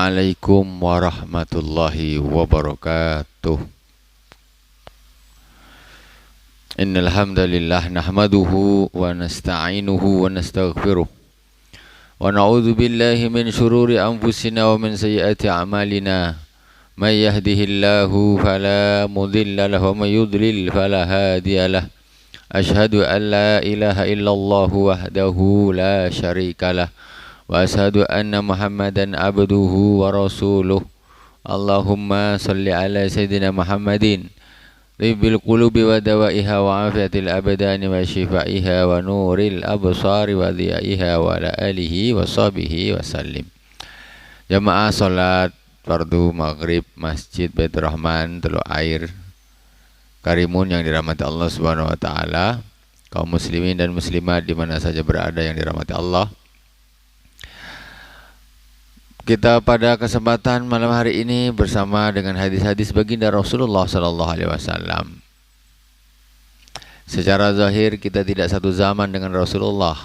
Assalamualaikum warahmatullahi wabarakatuh. Innal hamdalillah nahmaduhu wa nasta'inuhu wa nastaghfiruh wa na'udzu billahi min shururi anfusina wa min sayyiati a'malina. May yahdihillahu fala mudilla lahu wa may yudlil fala hadiyalah. Ashhadu an la ilaha illallah wahdahu la syarikalah wa ashhadu anna Muhammadan abduhu wa rasuluh. Allahumma salli ala sayyidina Muhammadin Ribil qulubi wa dawaiha wa afiatil abdani wa shifaiha wa nuril absari wa dhiyaiha wa ala alihi wa sahbihi wa sallim. Jamaah salat fardu maghrib Masjid Baitur Rahman Teluk Air Karimun yang dirahmati Allah Subhanahu wa taala, kaum muslimin dan muslimat di mana saja berada yang dirahmati Allah. Kita pada kesempatan malam hari ini bersama dengan hadis-hadis baginda Rasulullah sallallahu alaihi wasallam. Secara zahir kita tidak satu zaman dengan Rasulullah,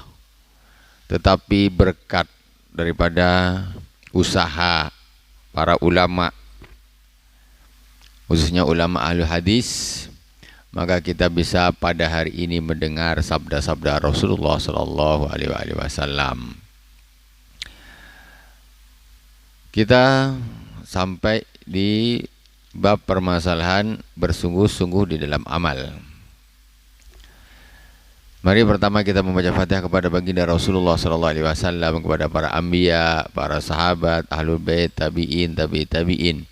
tetapi berkat daripada usaha para ulama, khususnya ulama ahli hadis, maka kita bisa pada hari ini mendengar sabda-sabda Rasulullah sallallahu alaihi wasallam. Kita sampai di bab permasalahan bersungguh-sungguh di dalam amal. Mari pertama kita membaca Fatihah kepada baginda Rasulullah sallallahu alaihi wasallam, kepada para anbiya, para sahabat, ahlul bait, tabi'in, tabi'in,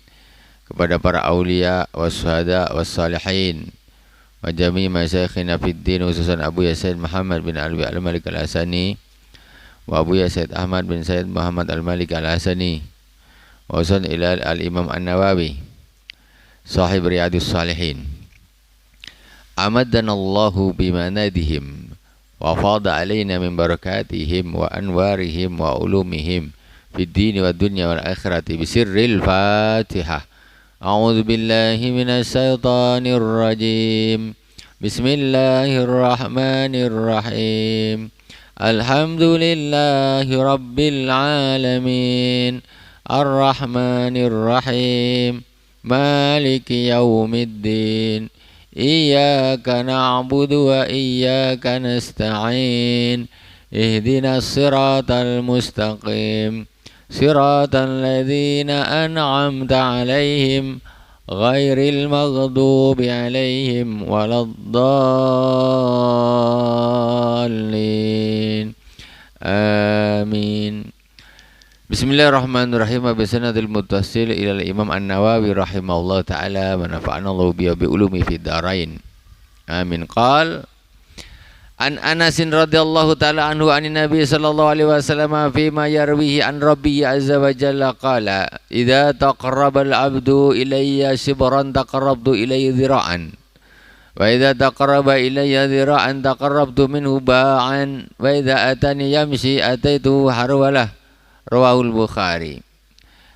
kepada para aulia, wasyuhada, wassalihin, wa jami' masyayikhina fid din, khususan Abu Yasin Muhammad bin Alwi Al-Malik Al-Hasani, wa Abu Yasin Ahmad bin Said Muhammad Al-Malik Al-Hasani, wa usan ila al-Imam An-Nawawi sahib Riyadhus Shalihin. Amaddanallahu bimanadihim wa fada alaina min barakatihim wa anwarihim wa ulumihim fid din wa dunya wal akhirati bisirril Fatihah. A'udzu billahi minasy syaithanir rajim. Bismillahirrahmanirrahim. Alhamdulillahi rabbil alamin. Ar-Rahmanir Rahim. Maliki yaumiddin. Iyyaka na'budu wa iyyaka nasta'in. Ihdinas siratal mustaqim. Siratal ladzina an'amta 'alaihim ghairil maghdubi 'alaihim waladdallin. Amin. Bismillahirrahmanirrahim. Bisanadil muttasil ila al-Imam An-Nawawi rahimahullah ta'ala wa nafa'ana Allah bi ulumi fid darain. Amin. Qal an Anas radhiyallahu ta'ala anhu anin Nabi sallallahu alaihi wasallam fi ma yarwihi an Rabbi azza wa jalla qala idza taqarraba al-'abdu ilayya shibran taqarrabtu ilayhi dhira'an wa idza taqarraba ilayya dhira'an taqarrabtu minhu ba'an wa idza atani yamshi ataitu harwalah. Rawahul Bukhari.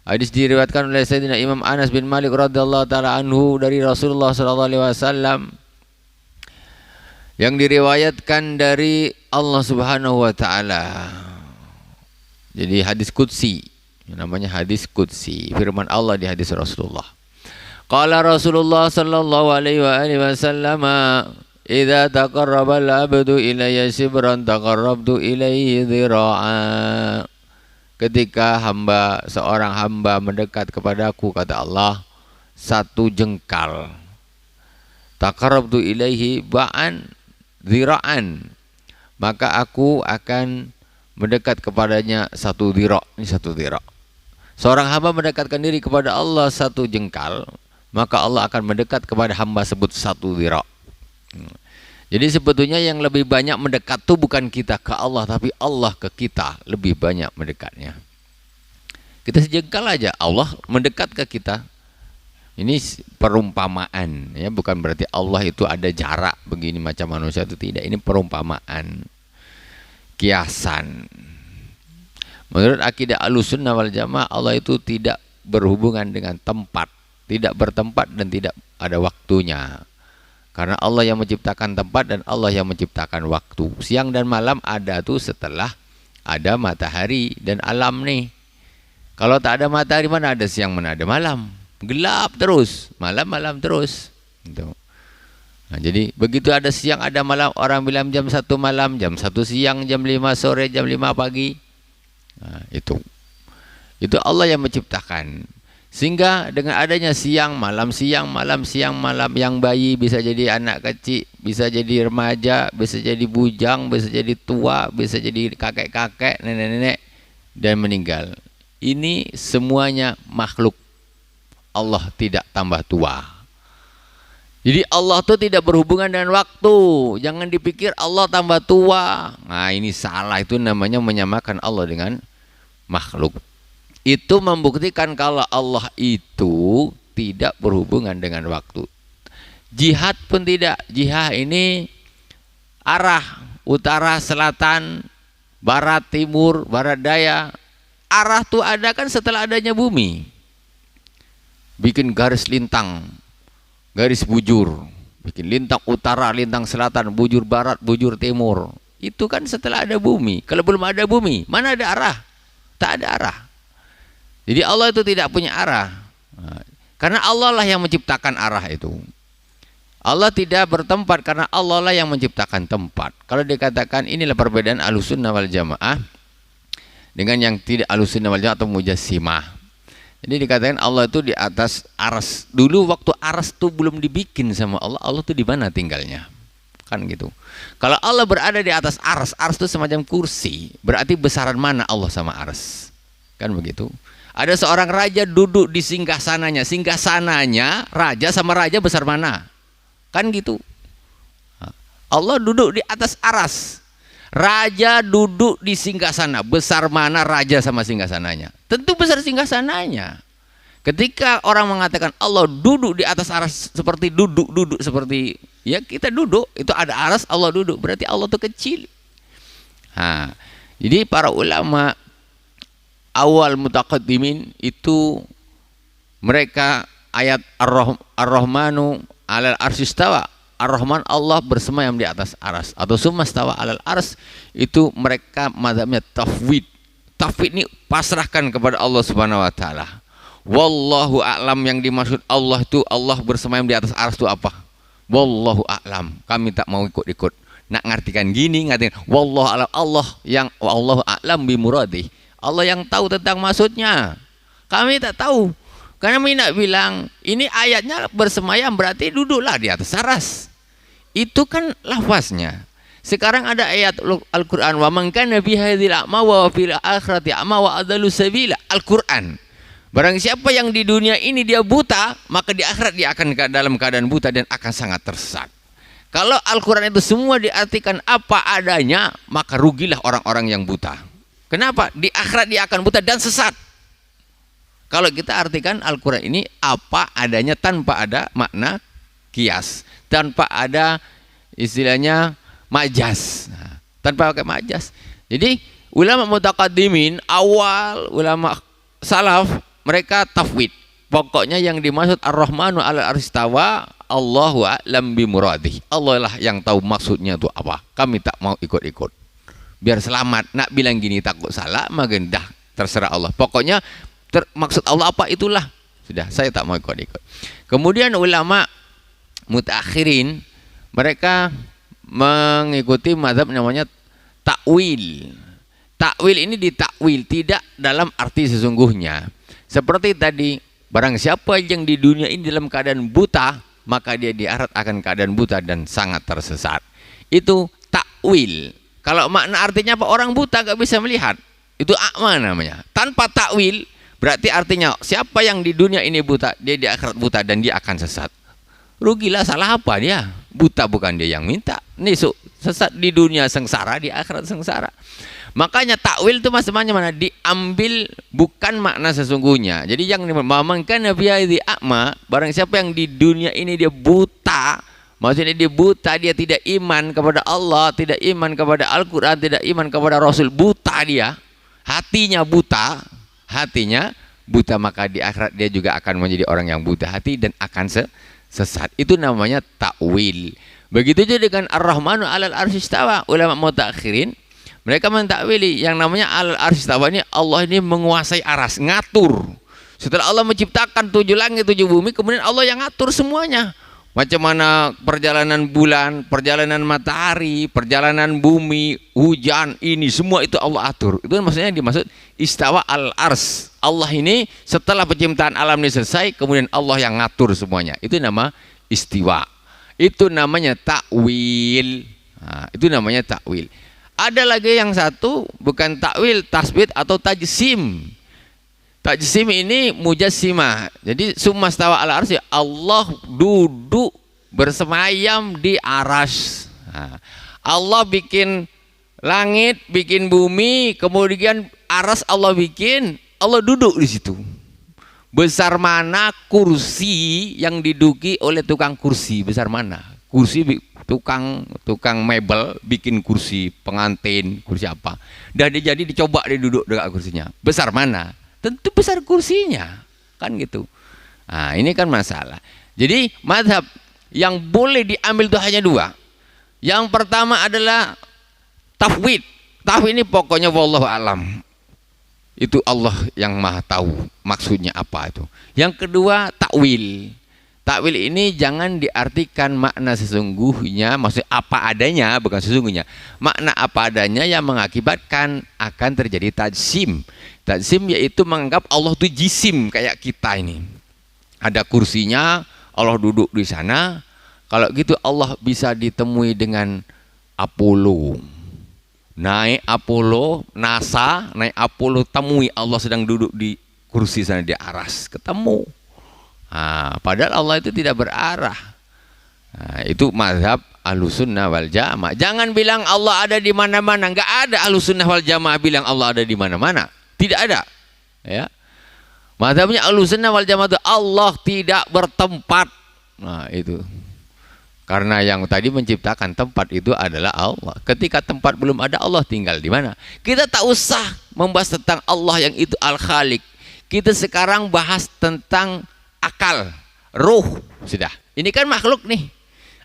Hadis diriwayatkan oleh Sayyidina Imam Anas bin Malik radhiyallahu taala anhu dari Rasulullah sallallahu alaihi wasallam, yang diriwayatkan dari Allah Subhanahu wa taala. Jadi hadis qudsi, namanya hadis qudsi, firman Allah di hadis Rasulullah. Qala Rasulullah sallallahu alaihi wasallam, idza taqarraba al-'abdu ilayya shibran taqarrabtu ilayhi dhira'a. Ketika seorang hamba mendekat kepadaku, kata Allah, satu jengkal, taqarrabtu ilaihi ba'an dhira'an, maka aku akan mendekat kepadanya satu dhira'. Ini satu dhira'. Seorang hamba mendekatkan diri kepada Allah satu jengkal, maka Allah akan mendekat kepada hamba sebut satu dhira'. Jadi sebetulnya yang lebih banyak mendekat itu bukan kita ke Allah, tapi Allah ke kita lebih banyak mendekatnya. Kita sejengkal aja, Allah mendekat ke kita. Ini perumpamaan, ya, bukan berarti Allah itu ada jarak begini macam manusia, itu tidak. Ini perumpamaan, kiasan. Menurut akidah Ahlussunnah wal Jamaah, Allah itu tidak berhubungan dengan tempat, tidak bertempat dan tidak ada waktunya. Karena Allah yang menciptakan tempat dan Allah yang menciptakan waktu. Siang dan malam ada tuh setelah ada matahari dan alam nih. Kalau tak ada matahari, mana ada siang, mana ada malam. Gelap terus, malam-malam terus. Gitu. Nah, jadi begitu ada siang, ada malam, orang bilang jam 1 malam, jam 1 siang, jam 5 sore, jam 5 pagi. Nah, itu Allah yang menciptakan. Sehingga dengan adanya siang, malam, yang bayi bisa jadi anak kecil, bisa jadi remaja, bisa jadi bujang, bisa jadi tua, bisa jadi kakek-kakek, nenek-nenek, dan meninggal. Ini semuanya makhluk. Allah tidak tambah tua. Jadi Allah itu tidak berhubungan dengan waktu. Jangan dipikir Allah tambah tua. Nah, ini salah. Itu namanya menyamakan Allah dengan makhluk. Itu membuktikan kalau Allah itu tidak berhubungan dengan waktu. Jihad pun tidak. Jihad ini arah utara, selatan, barat, timur, barat, daya. Arah tuh ada kan setelah adanya bumi. Bikin garis lintang, garis bujur. Bikin lintang utara, lintang selatan, bujur barat, bujur timur. Itu kan setelah ada bumi. Kalau belum ada bumi, mana ada arah? Tak ada arah. Jadi Allah itu tidak punya arah. Karena Allah lah yang menciptakan arah itu. Allah tidak bertempat karena Allah lah yang menciptakan tempat. Kalau dikatakan inilah perbedaan Ahlussunnah wal Jamaah dengan yang tidak Ahlussunnah wal Jamaah atau Mujassimah. Jadi dikatakan Allah itu di atas aras. Dulu waktu aras itu belum dibikin sama Allah, Allah itu di mana tinggalnya? Kan gitu. Kalau Allah berada di atas aras itu semacam kursi, berarti besaran mana Allah sama aras? Kan begitu. Ada seorang raja duduk di singgasananya. Singgasananya raja sama raja besar mana? Kan gitu. Allah duduk di atas aras. Raja duduk di singgasana. Besar mana raja sama singgasananya? Tentu besar singgasananya. Ketika orang mengatakan Allah duduk di atas aras seperti duduk seperti ya kita duduk, itu ada aras Allah duduk, berarti Allah itu kecil. Nah, jadi para ulama awal mutaqaddimin itu mereka ayat Ar-Rahmanu 'alal arsy istawa. Ar-Rahman Allah bersemayam di atas aras atau sumastawa 'alal ars, itu mereka mazhabnya tafwid. Tafwid ini pasrahkan kepada Allah Subhanahu wa taala. Wallahu a'lam, yang dimaksud Allah itu Allah bersemayam di atas aras itu apa? Wallahu a'lam. Kami tak mau ikut-ikut. Nak ngartikan gini, ngartikan wallahu a'lam, Allah yang wallahu a'lam bi muradih. Allah yang tahu tentang maksudnya. Kami tak tahu. Karena kami nak bilang ini ayatnya bersemayam berarti duduklah di atas aras. Itu kan lafaznya. Sekarang ada ayat Al-Qur'an, wa man kana fi hadzal a'ma wa fil akhirati a'ma wa adallu sabila. Al-Qur'an. Barang siapa yang di dunia ini dia buta, maka di akhirat dia akan dalam keadaan buta dan akan sangat tersesat. Kalau Al-Qur'an itu semua diartikan apa adanya, maka rugilah orang-orang yang buta. Kenapa? Di akhirat dia akan buta dan sesat. Kalau kita artikan Al-Quran ini apa adanya tanpa ada makna kias, tanpa ada istilahnya majas, tanpa pakai majas. Jadi ulama mutaqaddimin awal, ulama salaf, mereka tafwid. Pokoknya yang dimaksud Ar-Rahmanu 'alal arsy istawa, Allahu a'lam bi muradih. Allah lah yang tahu maksudnya itu apa. Kami tak mau ikut-ikut. Biar selamat. Nak bilang gini takut salah, maka dah terserah Allah. Pokoknya maksud Allah apa itulah. Sudah, saya tak mau ikut-ikut. Kemudian ulama mutakhirin mereka mengikuti mazhab namanya takwil. Takwil ini ditakwil tidak dalam arti sesungguhnya. Seperti tadi, barang siapa yang di dunia ini dalam keadaan buta, maka dia di akhirat akan keadaan buta dan sangat tersesat. Itu takwil. Kalau makna artinya apa? Orang buta gak bisa melihat. Itu a'ma namanya. Tanpa takwil berarti artinya siapa yang di dunia ini buta, dia di akhirat buta dan dia akan sesat. Rugilah, salah apa dia? Buta bukan dia yang minta. Nisuk sesat di dunia sengsara, di akhirat sengsara. Makanya takwil itu macam mana? Diambil bukan makna sesungguhnya. Jadi yang memangkan nabi hadzi a'ma, barang siapa yang di dunia ini dia buta, maksudnya dia buta, dia tidak iman kepada Allah, tidak iman kepada Al-Quran, tidak iman kepada Rasul, buta dia, hatinya buta, maka di akhirat dia juga akan menjadi orang yang buta hati dan akan sesat. Itu namanya takwil. Begitu juga dengan Ar-Rahmanu 'alal arsy istawa. Ulama mutakhirin Mereka mentakwili yang namanya al-arsy istawa ini, Allah ini menguasai aras, ngatur. Setelah Allah menciptakan 7 langit 7 bumi, kemudian Allah yang ngatur semuanya. Macam mana perjalanan bulan, perjalanan matahari, perjalanan bumi, hujan, ini semua itu Allah atur. Itu maksudnya dimaksud istawa al-ars. Allah ini setelah penciptaan alam ini selesai, kemudian Allah yang ngatur semuanya. Itu nama istiwa. Itu namanya takwil. Nah, itu namanya takwil. Ada lagi yang satu, bukan takwil, tasbit atau tajsim. Tajsim ini mujassimah. Jadi summa stawa ala arsy, Allah duduk bersemayam di aras. Nah, Allah bikin langit, bikin bumi, kemudian aras Allah bikin, Allah duduk di situ. Besar mana kursi yang diduduki oleh tukang kursi? Besar mana? Kursi tukang mebel bikin kursi pengantin, kursi apa? Dan dia jadi dicoba dia duduk dekat kursinya. Besar mana? Tentu besar kursinya, kan gitu. Nah, ini kan masalah. Jadi mazhab yang boleh diambil itu hanya 2. Yang pertama adalah tafwid. Tafwid ini pokoknya wallahu alam. Itu Allah yang maha tahu maksudnya apa itu. Yang kedua takwil. Takwil ini jangan diartikan makna sesungguhnya, maksud apa adanya, bukan sesungguhnya. Makna apa adanya yang mengakibatkan akan terjadi tajsim. Tajsim yaitu menganggap Allah itu jisim kayak kita ini. Ada kursinya, Allah duduk di sana. Kalau gitu Allah bisa ditemui dengan Apollo. Naik Apollo, NASA, naik Apollo, temui Allah sedang duduk di kursi sana di aras, ketemu. Nah, padahal Allah itu tidak berarah. Nah, itu mazhab Ahlussunnah wal Jamaah. Jangan bilang Allah ada di mana-mana. Enggak ada Ahlussunnah wal Jamaah bilang Allah ada di mana-mana. Tidak ada. Ya. Mazhabnya Ahlussunnah wal Jamaah itu Allah tidak bertempat. Nah, itu. Karena yang tadi menciptakan tempat itu adalah Allah. Ketika tempat belum ada, Allah tinggal di mana? Kita tak usah membahas tentang Allah yang itu Al-Khaliq. Kita sekarang bahas tentang akal, ruh, sudah. Ini kan makhluk nih,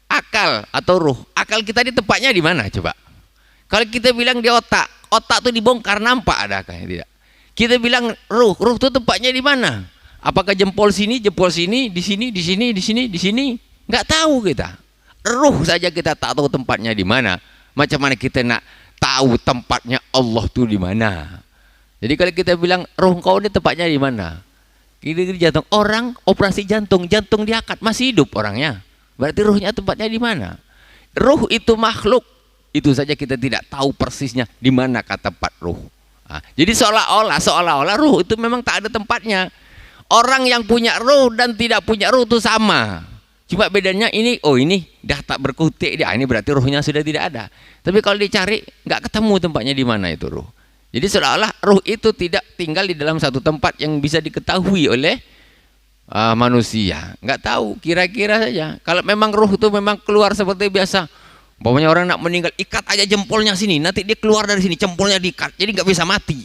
akal atau ruh. Akal kita di tempatnya di mana coba? Kalau kita bilang di otak, otak itu dibongkar nampak ada akalnya tidak? Kita bilang ruh, ruh itu tempatnya di mana? Apakah jempol sini, di sini, di sini, di sini, di sini? Nggak tahu kita. Ruh saja kita tak tahu tempatnya di mana. Macam mana kita nak tahu tempatnya Allah itu di mana? Jadi kalau kita bilang ruh kau ini tempatnya di mana? Gini jantung orang operasi jantung diangkat masih hidup orangnya, berarti ruhnya tempatnya di mana? Ruh itu makhluk, itu saja kita tidak tahu persisnya di mana kata tempat ruh. Nah, jadi seolah-olah ruh itu memang tak ada tempatnya. Orang yang punya ruh dan tidak punya ruh itu sama, cuma bedanya ini dah tak berkutik dia, ini berarti ruhnya sudah tidak ada. Tapi kalau dicari nggak ketemu tempatnya di mana itu ruh. Jadi seolah-olah ruh itu tidak tinggal di dalam satu tempat yang bisa diketahui oleh manusia. Nggak tahu, kira-kira saja. Kalau memang ruh itu memang keluar seperti biasa, umpamanya orang nak meninggal, ikat aja jempolnya sini, nanti dia keluar dari sini, jempolnya diikat, jadi nggak bisa mati.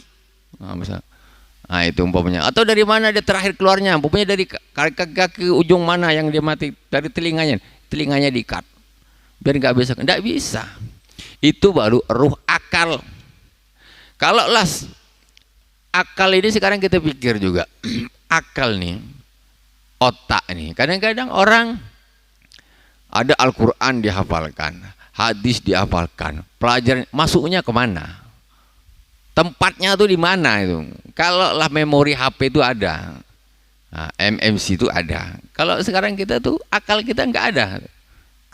Nah, itu umpamanya. Atau dari mana dia terakhir keluarnya, umpamanya dari kaki ujung mana yang dia mati, dari telinganya diikat, biar nggak bisa. Itu baru ruh akal. Kalau akal ini sekarang kita pikir juga, akal nih, otak nih. Kadang-kadang orang ada Al-Quran dihafalkan, hadis dihafalkan, pelajaran masuknya kemana? Tempatnya tuh di mana itu? Kalau lah memori HP itu ada, nah, MMC itu ada. Kalau sekarang kita tuh akal kita nggak ada,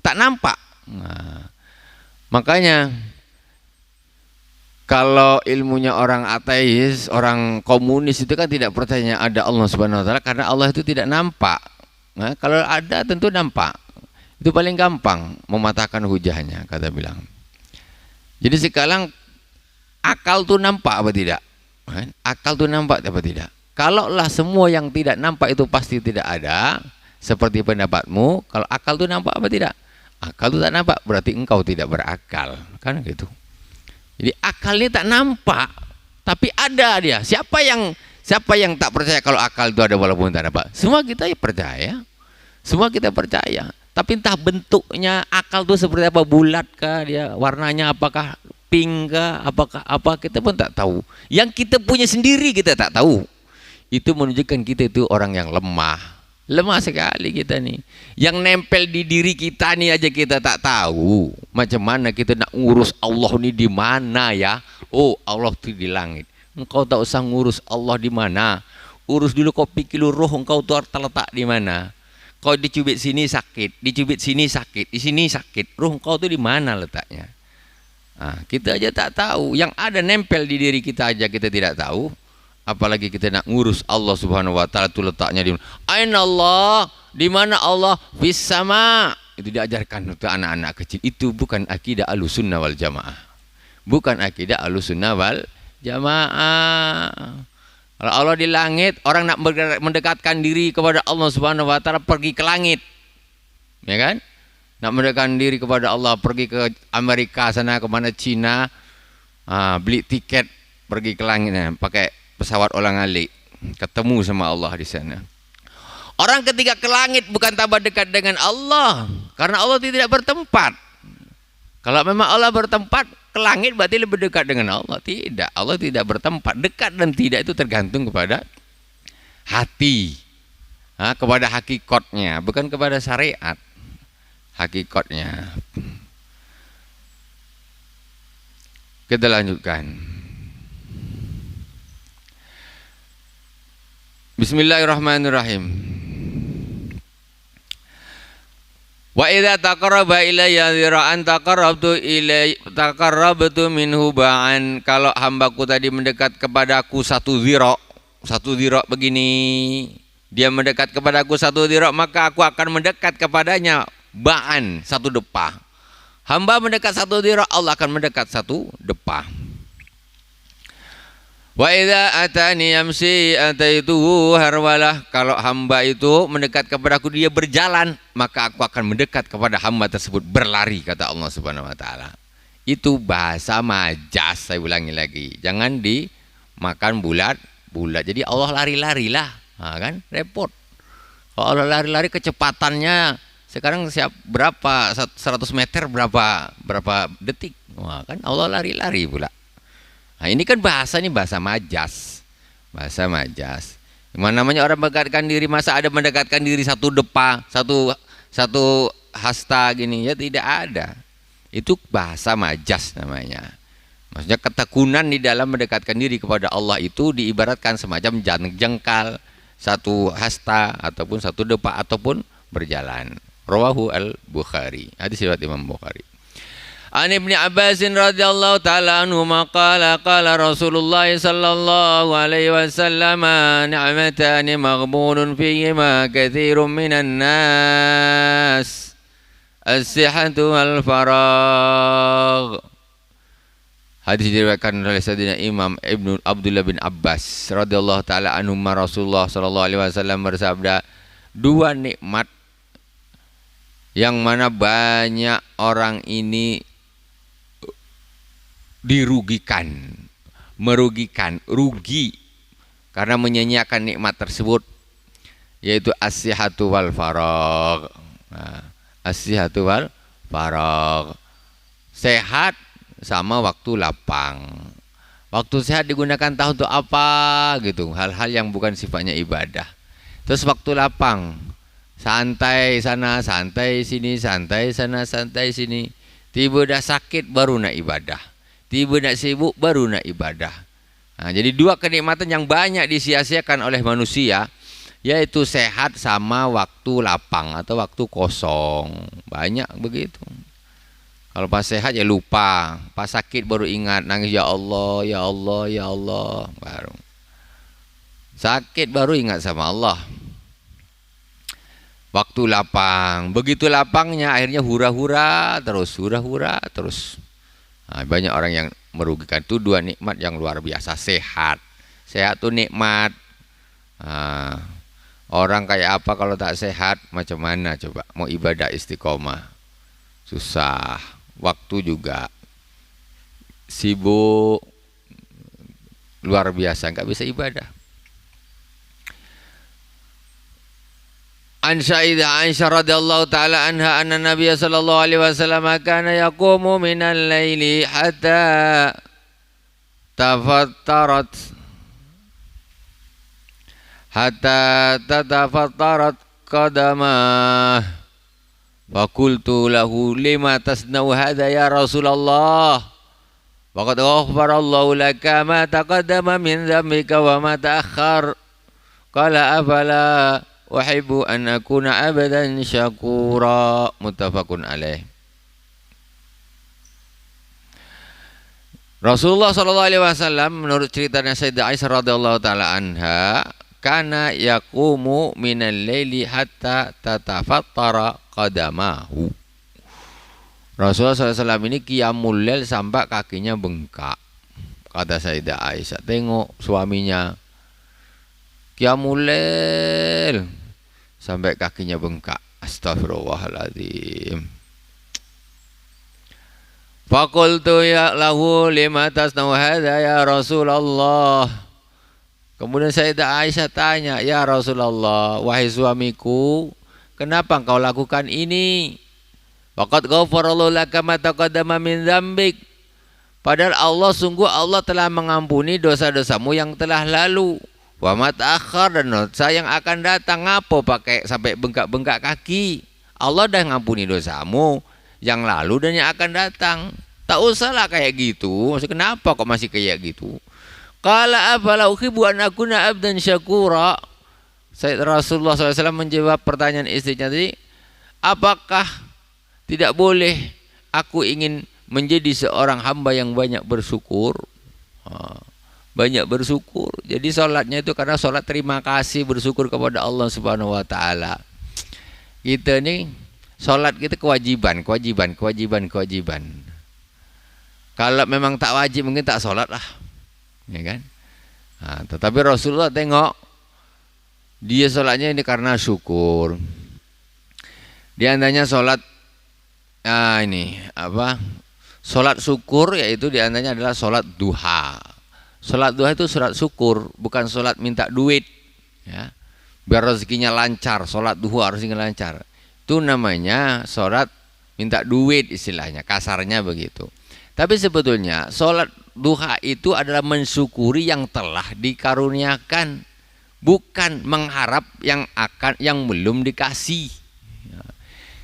tak nampak. Nah, makanya kalau ilmunya orang ateis, orang komunis itu kan tidak percaya ada Allah Subhanahu wa taala karena Allah itu tidak nampak. Nah, kalau ada tentu nampak. Itu paling gampang mematahkan hujahnya, kata bilang. Jadi sekarang akal itu nampak apa tidak? Akal itu nampak apa tidak? Kalaulah semua yang tidak nampak itu pasti tidak ada, seperti pendapatmu, kalau akal itu nampak apa tidak? Akal itu tak nampak, berarti engkau tidak berakal, kan gitu. Jadi akal ini tak nampak, tapi ada dia. Siapa yang tak percaya kalau akal itu ada walaupun tak nampak? Semua kita percaya, semua kita percaya. Tapi entah bentuknya akal itu seperti apa, bulat kah dia, warnanya apakah pink kah, apakah apa kita pun tak tahu. Yang kita punya sendiri kita tak tahu. Itu menunjukkan kita itu orang yang lemah. Lemah sekali kita nih. Yang nempel di diri kita nih aja kita tak tahu. Macam mana kita nak ngurus Allah nih di mana ya? Oh, Allah tuh di langit. Engkau tak usah ngurus Allah di mana. Urus dulu kau pikir roh engkau tuh terletak di mana. Kau dicubit sini sakit, dicubit sini sakit, di sini sakit. Roh engkau tuh di mana letaknya? Nah, kita aja tak tahu. Yang ada nempel di diri kita aja kita tidak tahu. Apalagi kita nak ngurus Allah Subhanahu wa taala itu letaknya di mana? Aina Allah? Di mana Allah? Fis sama. Itu diajarkan untuk anak-anak kecil. Itu bukan akidah Ahlussunnah wal Jamaah. Bukan akidah Ahlussunnah wal Jamaah. Kalau Allah di langit, orang nak mendekatkan diri kepada Allah Subhanahu wa taala pergi ke langit. Ya kan? Nak mendekatkan diri kepada Allah pergi ke Amerika sana, ke mana Cina, beli tiket pergi ke langit pakai pesawat ulang-alik, ketemu sama Allah di sana. Orang ketika ke langit bukan tambah dekat dengan Allah, karena Allah tidak bertempat. Kalau memang Allah bertempat ke langit berarti lebih dekat dengan Allah. Tidak, Allah tidak bertempat. Dekat dan tidak itu tergantung kepada hati, kepada hakikatnya, bukan kepada syariat. Hakikatnya. Kita lanjutkan. Bismillahirrahmanirrahim. Wa idza taqarraba ilayya dzira'an taqarrabtu minhu ba'an. Kalau hambaku tadi mendekat kepadaku satu dzira' begini, dia mendekat kepadaku satu dzira', maka aku akan mendekat kepadanya ba'an, satu depah. Hamba mendekat satu dzira', Allah akan mendekat satu depah. Wa idza atani yamsi ataituhu harwalah. Kalau hamba itu mendekat kepadaku dia berjalan, maka aku akan mendekat kepada hamba tersebut berlari, kata Allah Subhanahu wa taala. Itu bahasa majas, saya ulangi lagi. Jangan dimakan bulat-bulat. Jadi Allah lari-larilah, kan repot. Kalau Allah lari-lari kecepatannya sekarang berapa 100 meter berapa detik. Wah, kan Allah lari-lari pula. Nah, ini kan bahasa majas. Bahasa majas. Gimana namanya orang mendekatkan diri, masa ada mendekatkan diri satu depa, satu hasta gini, ya tidak ada. Itu bahasa majas namanya. Maksudnya ketekunan di dalam mendekatkan diri kepada Allah itu diibaratkan semacam jengkal, satu hasta ataupun satu depa ataupun berjalan. Rawahu al-Bukhari. Hadis riwayat Imam Bukhari. An Ibnu Abbas radhiyallahu taala anhu qala qala Rasulullah sallallahu alaihi wasallam ni'matani maghbunun fihima katsirun minan nas as-sihhatu wal faragh. Hadis diriwayatkan oleh Sayyidina Imam Ibnu Abdullah bin Abbas radhiyallahu taala anhu, Rasulullah sallallahu alaihi wasallam bersabda, dua nikmat yang mana banyak orang ini rugi karena menyanyiakan nikmat tersebut, yaitu as-sihhatu wal faragh. As-sihhatu wal faragh, sehat sama waktu lapang. Waktu sehat digunakan tahu untuk apa gitu, hal-hal yang bukan sifatnya ibadah. Terus waktu lapang, santai sana, santai sini, santai sana, santai sini. Tiba dah sakit baru nak ibadah. Tiba nak sibuk baru nak ibadah. Nah, jadi dua kenikmatan yang banyak disia-siakan oleh manusia, yaitu sehat sama waktu lapang atau waktu kosong. Banyak begitu. Kalau pas sehat ya lupa, pas sakit baru ingat, nangis ya Allah, ya Allah, ya Allah, baru. Sakit baru ingat sama Allah. Waktu lapang, begitu lapangnya akhirnya hura-hura terus. Nah, banyak orang yang merugikan. Itu dua nikmat yang luar biasa. Sehat tuh nikmat. Orang kayak apa kalau tak sehat, macam mana coba mau ibadah istiqomah? Susah. Waktu juga sibuk luar biasa, nggak bisa ibadah. An Sayyidah Aisyah radhiyallahu taala anha anna Nabiy sallallahu alaihi wasallam kana yaqumu minal laili hatta tatafattarat qadamah wa qultu lahu lima tasnau hadha ya Rasulullah wa qad ghafarallahu laka ma taqaddama min dhanbika wa ma ta'akhkhar qala afala uhibbu an akuna abadan syakura muttafaqun alaih. Rasulullah sallallahu alaihi wasallam menurut ceritanya Sayyidah Aisyah radhiyallahu taala anha kana yaqumu minal laili hatta tatafattara qadamahu. Rasulullah SAW ini qiyamul lail sampai kakinya bengkak. Kata Sayyidah Aisyah, tengok suaminya qiyamul lail sampai kakinya bengkak. Astagfirullahaladzim. Faqultu ya lahu lima tasnau hadza ya Rasulullah. Kemudian Sayyidah Aisyah tanya, ya Rasulullah, wahai suamiku, kenapa engkau lakukan ini? Faqad ghafarallahu laka ma taqaddama min dzambik. Padahal Allah telah mengampuni dosa-dosamu yang telah lalu. Wa ma ta'akhkhar, dan dosa yang akan datang. Ngapa pakai sampai bengkak-bengkak kaki? Allah dah ngampuni dosamu yang lalu dan yang akan datang. Tak usahlah kayak gitu. Maksudnya kenapa kok masih kayak gitu? Qala afala uhibbu an akuna abdan syakura. Rasulullah SAW menjawab pertanyaan istrinya tadi, apakah tidak boleh aku ingin menjadi seorang hamba yang banyak bersyukur? Banyak bersyukur. Jadi sholatnya itu karena sholat terima kasih, bersyukur kepada Allah Subhanahu wa taala. Kita nih sholat kita kewajiban. Kalau memang tak wajib mungkin tak sholat lah, ya kan? Nah, tetapi Rasulullah tengok dia sholatnya ini karena syukur. Di antaranya sholat sholat syukur, yaitu di antaranya adalah sholat duha. Sholat duha itu sholat syukur, bukan sholat minta duit, ya. Biar rezekinya lancar, sholat duha rezekinya lancar. Itu namanya sholat minta duit istilahnya, kasarnya begitu. Tapi sebetulnya sholat duha itu adalah mensyukuri yang telah dikaruniakan, bukan mengharap yang belum dikasih.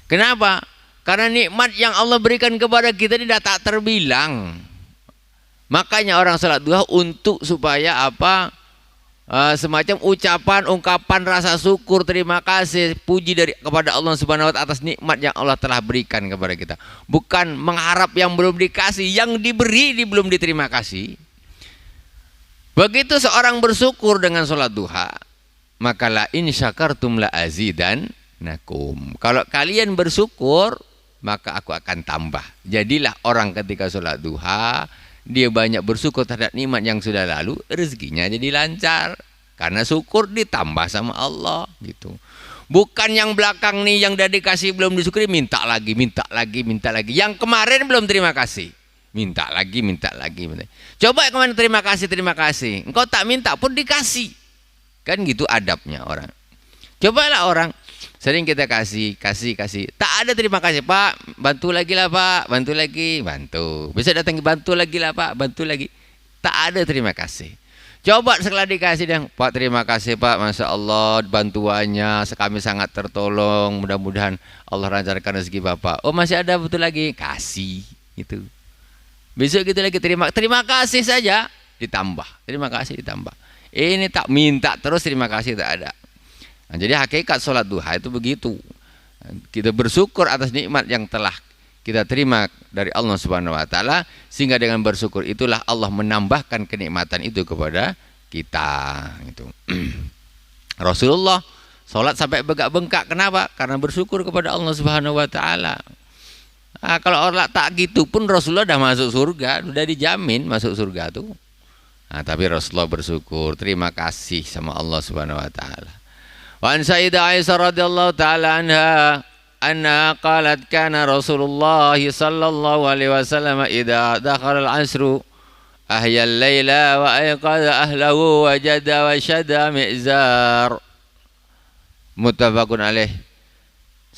Kenapa? Karena nikmat yang Allah berikan kepada kita tidak tak terbilang. Makanya orang sholat duha untuk supaya semacam ungkapan rasa syukur, terima kasih, puji kepada Allah Subhanahu wa taala atas nikmat yang Allah telah berikan kepada kita. Bukan mengharap yang belum dikasih, yang diberi belum diterima kasih. Begitu seorang bersyukur dengan sholat duha, maka la in syakartum la azidannakum. Kalau kalian bersyukur, maka aku akan tambah. Jadilah orang ketika sholat duha dia banyak bersyukur terhadap nikmat yang sudah lalu, rezekinya jadi lancar karena syukur ditambah sama Allah gitu. Bukan yang belakang nih yang udah dikasih belum disyukuri, minta lagi. Yang kemarin belum terima kasih, minta lagi. Coba kemarin terima kasih. Engkau tak minta pun dikasih. Kan gitu adabnya orang. Cobalah orang sering kita kasih. Tak ada terima kasih, Pak. Bantu lagi lah, Pak. Bantu. Bisa datang bantu lagi lah, Pak. Bantu lagi. Tak ada terima kasih. Coba sekali dikasih dan Pak, terima kasih, Pak. Masya Allah bantuannya. Kami sangat tertolong. Mudah-mudahan Allah lancarkan rezeki Bapak. Oh, masih ada betul lagi. Kasih. Gitu. Besok gitu lagi terima kasih saja. Ditambah. Terima kasih ditambah. Ini tak minta terus terima kasih tak ada. Nah, jadi hakikat sholat duha itu begitu. Kita bersyukur atas nikmat yang telah kita terima dari Allah Subhanahu wa taala, sehingga dengan bersyukur itulah Allah menambahkan kenikmatan itu kepada kita gitu. Rasulullah sholat sampai bengkak-bengkak, kenapa? Karena bersyukur kepada Allah Subhanahu wa taala. Nah, kalau orang tak gitu pun Rasulullah sudah masuk surga, sudah dijamin masuk surga tuh. Nah, tapi Rasulullah bersyukur, terima kasih sama Allah Subhanahu wa taala. Wa an Sayyidah Aisyah radhiyallahu taala anha qalat kana Rasulullah sallallahu alaihi wasallam idza dakhala al-'asru ahya al-laila wa ayqadha ahlahu wa jada wa shada mi'zar Muttafaqun alaih.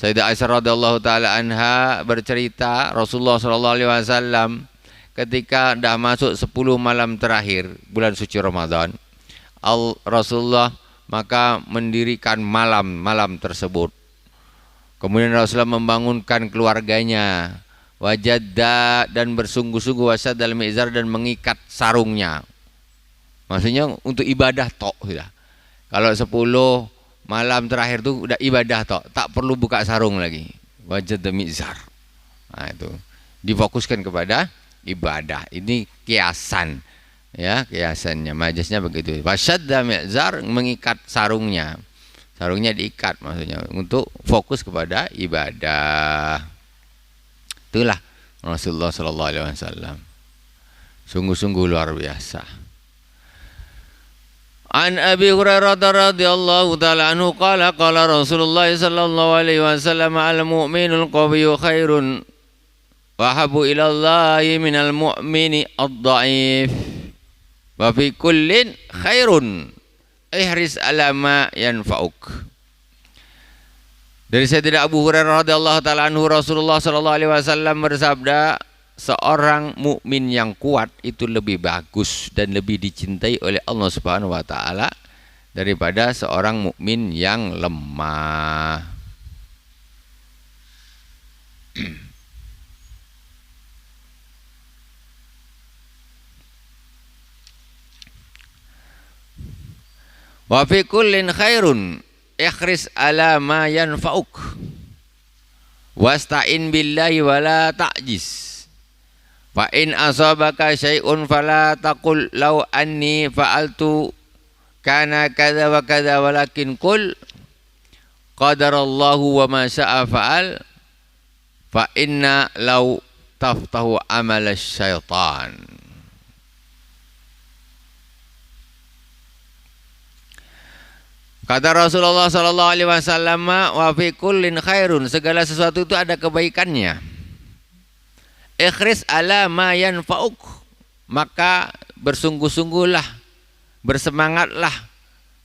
Sayyidah Aisyah radhiyallahu taala anha bercerita Rasulullah sallallahu alaihi wasallam ketika dah masuk 10 malam terakhir bulan suci Ramadan, Rasulullah maka mendirikan malam tersebut. Kemudian Rasulullah membangunkan keluarganya, wajadda, dan bersungguh-sungguh, wasad dalam izar, dan mengikat sarungnya. Maksudnya untuk ibadah tok sudah. Kalau 10 malam terakhir itu udah ibadah tok, tak perlu buka sarung lagi. Wajadda mizar. Nah, itu difokuskan kepada ibadah. Ini kiasan, ya, kiasannya, majasnya begitu. Wasyadda mizar, mengikat sarungnya. Sarungnya diikat maksudnya untuk fokus kepada ibadah. Itulah Rasulullah sallallahu alaihi wasallam. Sungguh-sungguh luar biasa. An Abi Hurairah radhiyallahu taala anhu qala qala Rasulullah sallallahu alaihi wasallam al-mu'minul qawiyyu khairun wa habu ila Allah minal mu'mini ad-dha'if wa fi kullin khairun ihris ala ma yanfa'uk. Dari Sayyidina Abu Hurairah radhiyallahu taala anhu, Rasulullah sallallahu alaihi wasallam bersabda, seorang mukmin yang kuat itu lebih bagus dan lebih dicintai oleh Allah Subhanahu wa taala daripada seorang mukmin yang lemah. Wa fi kullin khairun ikhris ala ma yanfa'uk wasta'in billahi wala ta'jiz fa in asabaka syai'un fala taqul law anni fa'altu kana kadza wa kadza walakin qul qadarallahu wa ma syaa fa'al fa inna law taftahu amal syaitan. Kata Rasulullah sallallahu alaihi wasallam, wa fi kullin khairun, segala sesuatu itu ada kebaikannya. Ikhris ala ma yanfa'uk, maka bersungguh-sungguhlah, bersemangatlah,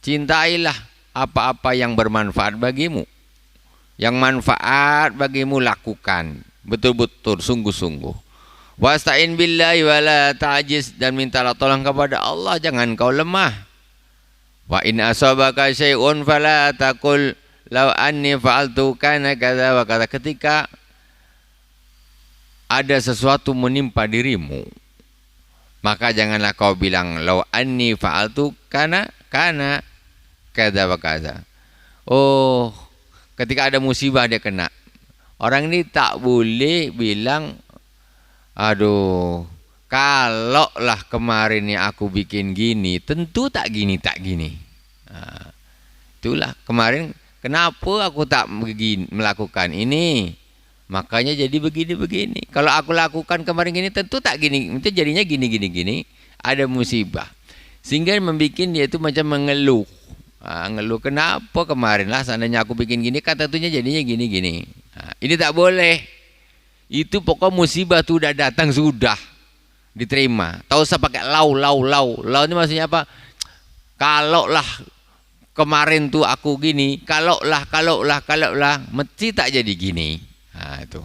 cintailah apa-apa yang bermanfaat bagimu. Yang manfaat bagimu lakukan, betul-betul sungguh-sungguh. Wasta'in billahi wala ta'jiz, dan mintalah tolong kepada Allah, jangan kau lemah. Wa in asabaka syai'un fala taqul law anni fa'altu kana kadza wa kadza. Ketika ada sesuatu menimpa dirimu, maka janganlah kau bilang law anni fa'altu kana kadza wa kadza. Oh, ketika ada musibah dia kena, orang ini tak boleh bilang, aduh, kalau lah kemarin nih aku bikin gini, tentu tak gini. Nah, itulah kemarin kenapa aku tak melakukan ini, makanya jadi begini. Kalau aku lakukan kemarin gini, tentu tak gini, itu jadinya gini. Ada musibah, sehingga membuat dia itu macam mengeluh. Ngeluh, kenapa kemarin lah seandainya aku bikin gini, kan tentunya jadinya gini. Nah, ini tak boleh. Itu pokok musibah tuh udah datang, sudah diterima. Tahu usah pakai lau ini maksudnya apa? Kalau lah kemarin tuh aku gini, kalau lah mesti tak jadi gini. Nah, itu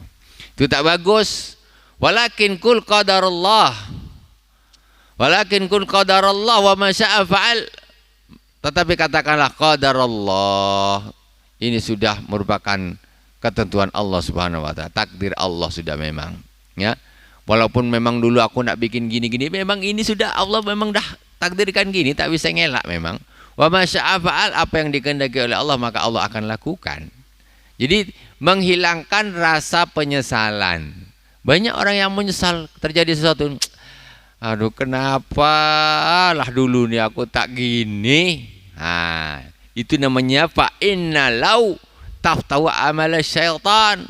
tak bagus. Walakin kul qadarullah wa ma syaa fa'al. Tetapi katakanlah qadarullah, ini sudah merupakan ketentuan Allah Subhanahu wa taala, takdir Allah sudah memang, ya. Walaupun memang dulu aku nak bikin gini, memang ini sudah Allah memang dah takdirkan gini, tak bisa ngelak memang. Wa ma syaa fa'al, apa yang dikehendaki oleh Allah maka Allah akan lakukan. Jadi menghilangkan rasa penyesalan. Banyak orang yang menyesal terjadi sesuatu. Aduh, kenapa lah dulu nih aku tak gini. Nah, itu namanya fa inna lau taftahu amal syaitan.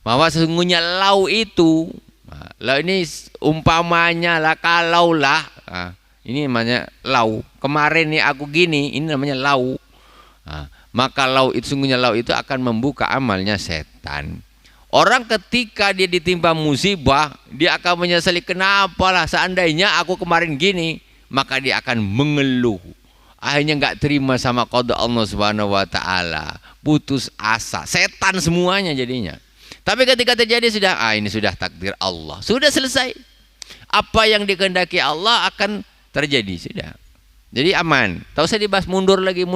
Bahwa sesungguhnya lau itu, lau ini umpamanya lah, kalau lah, ini namanya lau. Kemarin nih aku gini, ini namanya lau. Maka lau itu, sungguhnya lau itu akan membuka amalnya setan. Orang ketika dia ditimpa musibah, dia akan menyesali, kenapa lah seandainya aku kemarin gini, maka dia akan mengeluh, akhirnya nggak terima sama qada Allah Subhanahu wa taala, putus asa, setan semuanya jadinya. Tapi ketika terjadi sudah, ini sudah takdir Allah, sudah selesai. Apa yang dikehendaki Allah akan terjadi sudah. Jadi aman. Tak usah dibahas mundur lagi.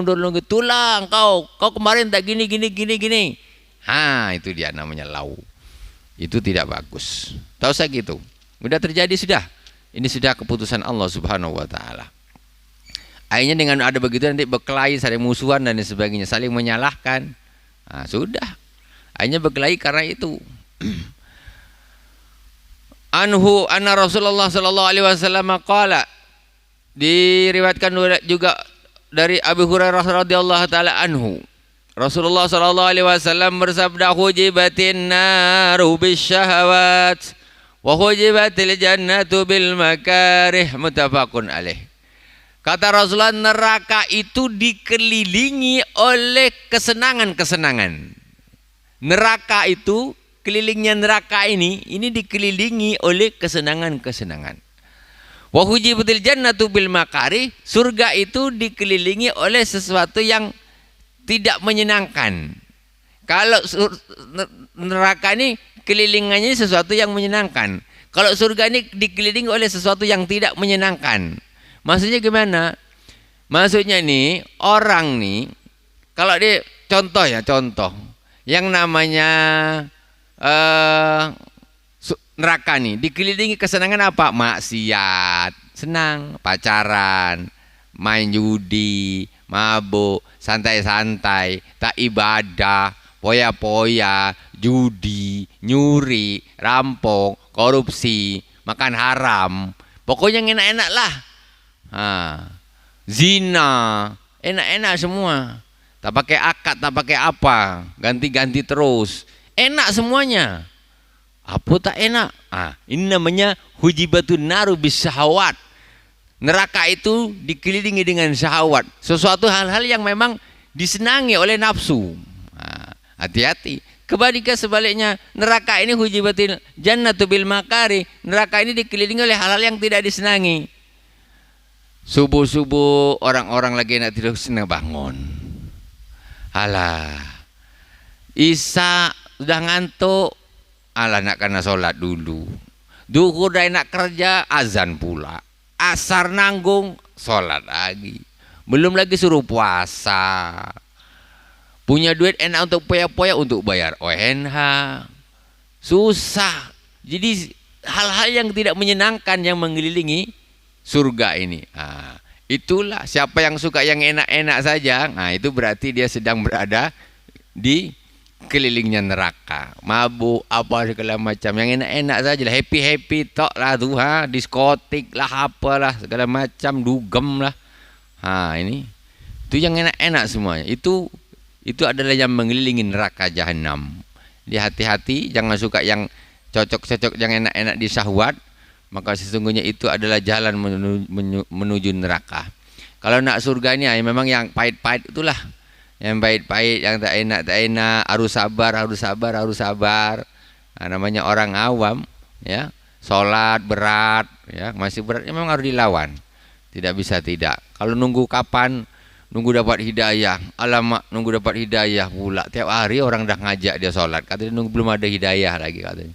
Tulang kau kemarin tak gini. Itu dia namanya lau. Itu tidak bagus. Tak usah gitu. Udah terjadi sudah. Ini sudah keputusan Allah Subhanahu wa taala. Akhirnya dengan ada begitu nanti berkelahi, saling musuhan dan sebagainya, saling menyalahkan. Sudah. Akhirnya berkelahi karena itu. Anhu anna Rasulullah sallallahu alaihi wasallam qala, diriwayatkan juga dari Abu Hurairah radhiyallahu taala anhu, Rasulullah sallallahu alaihi wasallam bersabda, hujibatin naru bisyahawat wa hujibatil jannatu bil makarih, muttafaqun alaih. Kata Rasulullah, neraka itu dikelilingi oleh kesenangan-kesenangan. Neraka itu, kelilingnya neraka ini dikelilingi oleh kesenangan-kesenangan. Wa hujibatil jannatu bil makari, surga itu dikelilingi oleh sesuatu yang tidak menyenangkan. Kalau neraka ini kelilingannya sesuatu yang menyenangkan. Kalau surga ini dikelilingi oleh sesuatu yang tidak menyenangkan. Maksudnya gimana? Maksudnya nih, orang nih, kalau dia contoh yang namanya neraka nih dikelilingi kesenangan apa? Maksiat, senang, pacaran, main judi, mabuk, santai-santai, tak ibadah, poya-poya, judi, nyuri, rampok, korupsi, makan haram, pokoknya yang enak-enak lah. Zina, enak-enak semua. Tak pakai akad, tak pakai apa, ganti-ganti terus. Enak semuanya. Apa tak enak? Ini namanya hujibatun naru bisyahawat. Neraka itu dikelilingi dengan syahwat, sesuatu hal-hal yang memang disenangi oleh nafsu. Hati-hati. Kebalikan sebaliknya, neraka ini hujibatil jannatu bil makari. Neraka ini dikelilingi oleh hal-hal yang tidak disenangi. Subuh-subuh orang-orang lagi nak tidur senang bangun. Alah, Isya sudah ngantuk, nak kena sholat dulu. Duhur dah nak kerja, azan pula. Asar nanggung, sholat lagi. Belum lagi suruh puasa. Punya duit enak untuk poya-poya, untuk bayar ONH. Susah. Jadi hal-hal yang tidak menyenangkan yang mengelilingi surga ini. Itulah siapa yang suka yang enak-enak saja, itu berarti dia sedang berada di kelilingnya neraka. Mabuk apa segala macam, yang enak-enak saja lah, happy tok lah tu, diskotik lah, apalah segala macam, dugem lah. Ini itu yang enak-enak semuanya. Itu adalah yang mengelilingi neraka jahanam. Jadi hati-hati, jangan suka yang cocok-cocok, yang enak-enak di syahwat. Maka sesungguhnya itu adalah jalan menuju neraka. Kalau nak surga ini memang yang pahit-pahit itulah. Yang pahit-pahit, yang tak enak, harus sabar. Namanya orang awam, ya. Sholat berat, ya, masih berat, memang harus dilawan. Tidak bisa tidak. Kalau nunggu kapan? Nunggu dapat hidayah. Alamak, nunggu dapat hidayah pula. Tiap hari orang dah ngajak dia sholat. Katanya nunggu belum ada hidayah lagi katanya.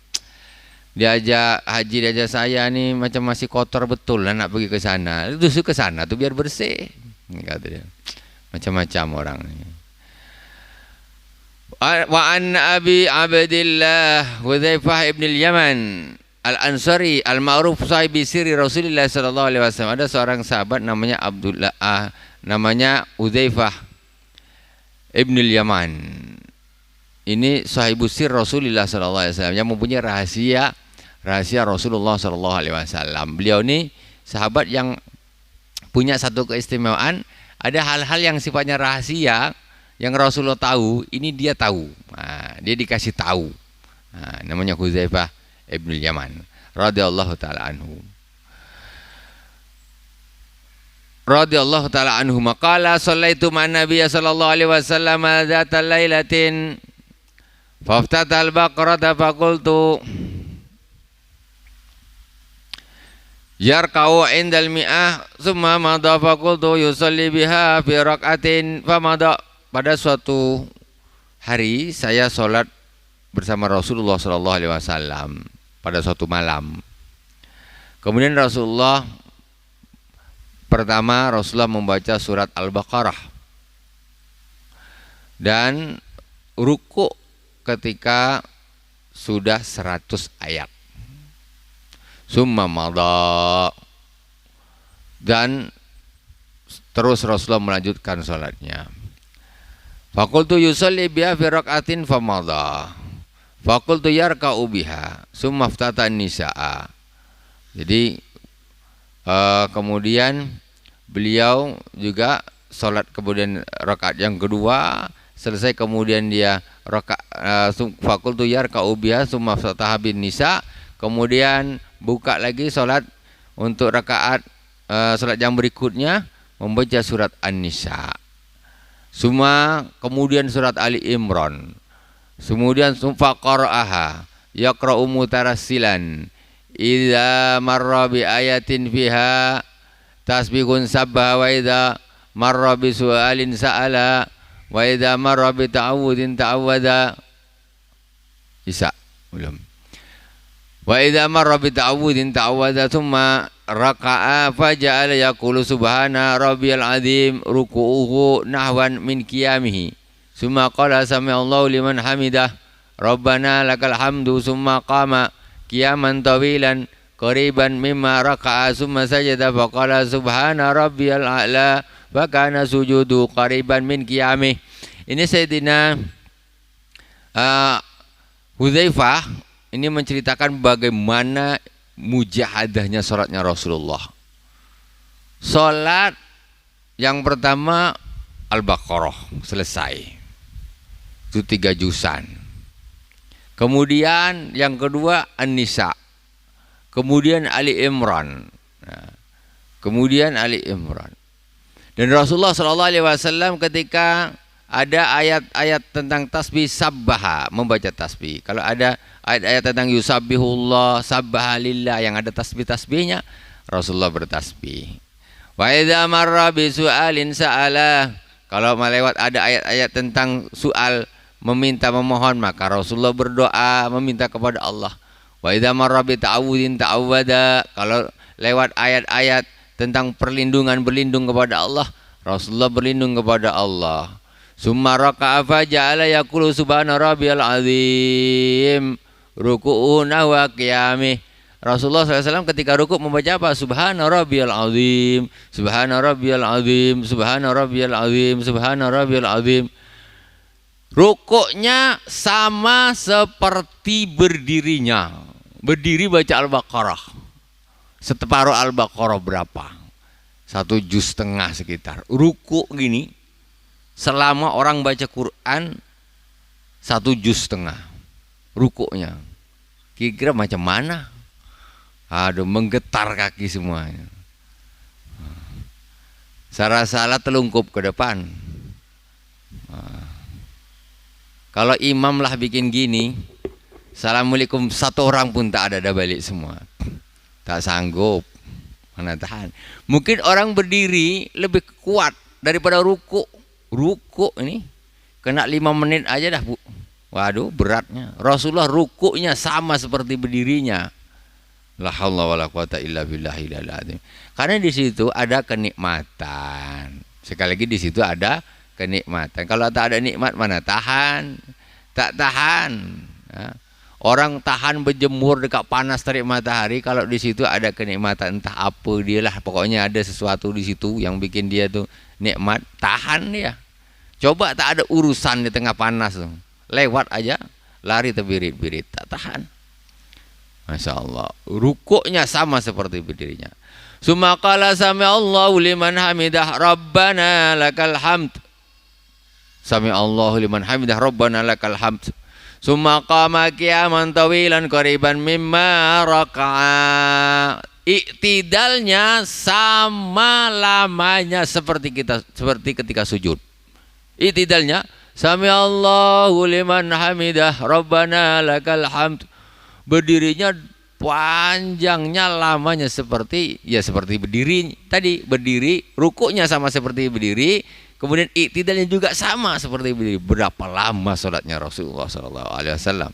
Diajak haji, diajak saya nih macam masih kotor betul lah nak pergi ke sana. Itu ke sana tuh biar bersih. Kata dia. Macam-macam orang ni. Wa an Abi Abdillah Hudzaifah ibn al-Yaman al-Ansari al-ma'ruf sahibi sirri Rasulullah sallallahu alaihi wasallam. Ada seorang sahabat namanya namanya Hudzaifah ibn al-Yaman. Ini sahibu sir Rasulullah sallallahu alaihi wasallam yang mempunyai rahasia Rasulullah sallallahu alaihi wasallam. Beliau ini sahabat yang punya satu keistimewaan, ada hal-hal yang sifatnya rahasia yang Rasulullah tahu, ini dia tahu. Dia dikasih tahu. Namanya Hudzaifah ibn al-Yaman radhiyallahu taala anhu. Radhiyallahu taala anhu maqala shallaitu ma'an nabiyyi sallallahu alaihi wasallam dzata lailatin faftatal baqarata faqultu Yarka'u indal mi'ah summa madha faqultu yusalli biha fi rak'atin famada. Pada suatu hari saya sholat bersama Rasulullah sallallahu alaihi wasallam pada suatu malam. Kemudian Rasulullah membaca surat Al-Baqarah dan ruku ketika sudah 100 ayat. Summa madha, dan terus Rasulullah melanjutkan salatnya. Faqultu yusalli biha fi rak'atin famadha. Faqultu yarka'u biha summa iftata nisaa. Jadi kemudian beliau juga salat, kemudian rakaat yang kedua selesai, kemudian dia faqultu yarka'u biha summa iftata bin nisa. Kemudian buka lagi sholat untuk rakaat sholat yang berikutnya membaca surat An-Nisa. Kemudian surat Ali Imran. Kemudian faqara'aha yaqra'u mutarassilan idza marra bi ayatin fiha tasbihun sabbaha wa idza marra bi su'alin sa'ala wa idza marra bi ta'awudin ta'awwada. Isa belum. Wa idza marra bi ta'awudin ta'awwadha thumma raka'a faja'ala yaqulu subhana rabbiyal azim ruku'uhu nahwan min qiyamihi summa qala sami'allahu liman hamidah rabbana lakal hamdu summa qama qiyaman tawilan qariban mimma raka'a summa sajada faqala subhana rabbiyal a'la wa kana sujudu qariban min qiyamihi. Ini Sayyidina Hudzaifah ini menceritakan bagaimana mujahadahnya sholatnya Rasulullah. Sholat yang pertama Al-Baqarah selesai, itu 3 juzan. Kemudian yang kedua An-Nisa, kemudian Ali Imran, kemudian Ali Imran. Dan Rasulullah SAW ketika ada ayat-ayat tentang tasbih sabbaha, membaca tasbih. Kalau ada ayat-ayat tentang yusabbihullah, sabbaha lillah, yang ada tasbih-tasbihnya, Rasulullah bertasbih. Wa idza marra bi su'alin sa'ala, kalau melewat ada ayat-ayat tentang soal, meminta, memohon, maka Rasulullah berdoa meminta kepada Allah. Wa idza marra bi ta'awudin ta'awwada, kalau lewat ayat-ayat tentang perlindungan, berlindung kepada Allah, Rasulullah berlindung kepada Allah. Summa raka'a faja'ala yaqulu subhana rabbiyal azim ruku'u nahwa qiyamih. Rasulullah SAW ketika rukuk membaca apa? Subhana rabbiyal azim, subhana rabbiyal azim, subhana rabbiyal azim, subhana rabbiyal azim. Rukuknya sama seperti berdirinya. Berdiri baca Al-Baqarah. Separuh Al-Baqarah berapa? 1,5 juz sekitar. Rukuk gini, selama orang baca Quran 1,5 juz rukuknya. Kira-kira macam mana? Aduh, menggetar kaki semuanya. Salah telungkup ke depan. Kalau imam lah bikin gini, assalamualaikum, 1 orang pun tak ada, dah balik semua. Tak sanggup, mana tahan. Mungkin orang berdiri lebih kuat daripada rukuk. Rukuk ini kena 5 menit aja dah, Bu. Waduh, beratnya. Rasulullah rukuknya sama seperti berdirinya. La haula wala quwata illa billahil azim. Karena di situ ada kenikmatan. Sekali lagi di situ ada kenikmatan. Kalau tak ada nikmat mana tahan? Tak tahan. Ya. Orang tahan berjemur dekat panas terik matahari, kalau di situ ada kenikmatan, entah apa dialah, pokoknya ada sesuatu di situ yang bikin dia tuh nikmat, tahan dia. Coba tak ada urusan di tengah panas tuh, lewat aja lari terbirit-birit, tak tahan. Masya Allah, rukuknya sama seperti berdirinya. Summa qala sami'allahu liman hamidah rabbana lakal hamd. Sami'allahu liman hamidah rabbana lakal hamd. Summa qama qiyaman tawilan qariban mimma raka'a. Iktidalnya sama lamanya seperti ketika sujud. Iktidalnya sami'allahu liman hamidah rabbana lakal hamd. Berdirinya panjangnya, lamanya seperti berdiri tadi, berdiri, rukuknya sama seperti berdiri, kemudian iktidalnya juga sama seperti berdiri. Berapa lama salatnya Rasulullah sallallahu alaihi wasallam.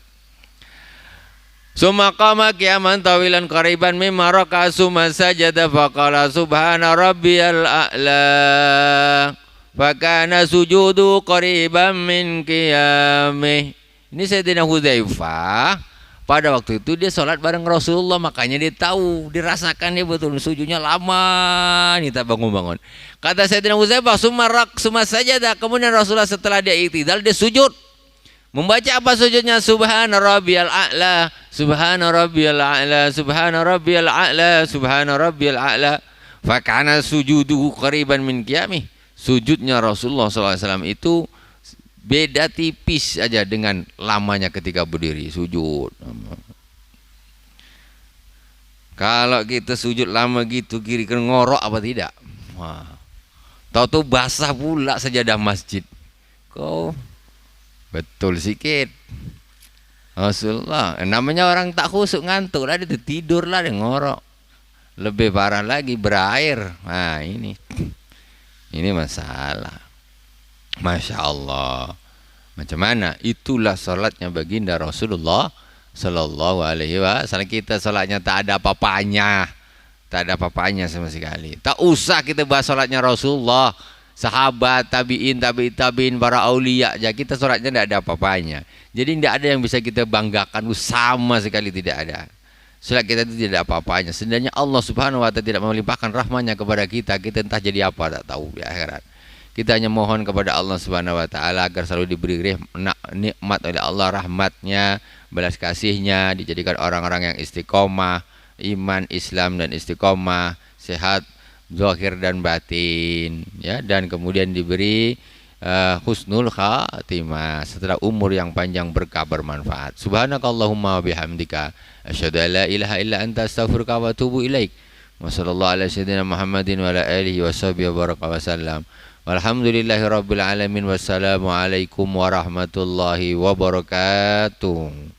Summa qama qiyaman tawilan qariban mimma raka'a summa sajada faqala subhana rabbiyal a'la fakana sujudu qariban min qiyamih. Ini Sayyidina Hudzaifah pada waktu itu dia sholat bareng Rasulullah, makanya dia tahu, dirasakan dia betul sujudnya lama nih, tak bangun-bangun. Kata Sayyidina Hudzaifah, summa sajada, kemudian Rasulullah setelah dia iktidal dia sujud. Membaca apa sujudnya? Subhana rabbiyal a'la, subhana rabbiyal a'la, subhana rabbiyal a'la, subhana rabbiyal a'la. Fakana sujuduhu qariban min qiyamih. Sujudnya Rasulullah SAW itu beda tipis aja dengan lamanya ketika berdiri sujud. Kalau kita sujud lama gitu, kiri kan ngorok apa tidak? Wah. Tahu-tahu basah pula sajadah masjid. Kau betul sikit. Rasulullah, namanya orang tak khusuk, ngantuk lah, dia tidur lah, dia ngorok. Lebih parah lagi berair. Nah ini masalah. Masya Allah. Macam mana? Itulah salatnya baginda Rasulullah sallallahu alaihi wasallam. Kita salatnya tak ada apa-apanya. Tak ada apa-apanya sama sekali. Tak usah kita bahas salatnya Rasulullah, sahabat, tabi'in, para aulia aja. Kita salatnya tidak ada apa-apanya. Jadi tidak ada yang bisa kita banggakan, sama sekali tidak ada. Salat kita itu tidak ada apa-apanya. Sebenarnya Allah Subhanahu wa taala tidak melimpahkan rahmatnya kepada kita. Kita entah jadi apa, tak tahu di akhirat. Kita hanya mohon kepada Allah Subhanahu wa taala agar selalu diberi nikmat oleh Allah, rahmatnya, belas kasihnya, dijadikan orang-orang yang istiqomah, iman, Islam dan istiqomah, sehat zahir dan batin, ya, dan kemudian diberi husnul khatimah setelah umur yang panjang, berkah, bermanfaat. Subhanakallahumma wa bihamdika asyhadu an la ilaha illa anta astaghfiruka wa atubu ilaik. Wa sallallahu ala sayyidina Muhammadin wa ala alihi wa sahbihi wa baraka wa sallam. Walhamdulillahi rabbil alamin. Wassalamu alaikum warahmatullahi wabarakatuh.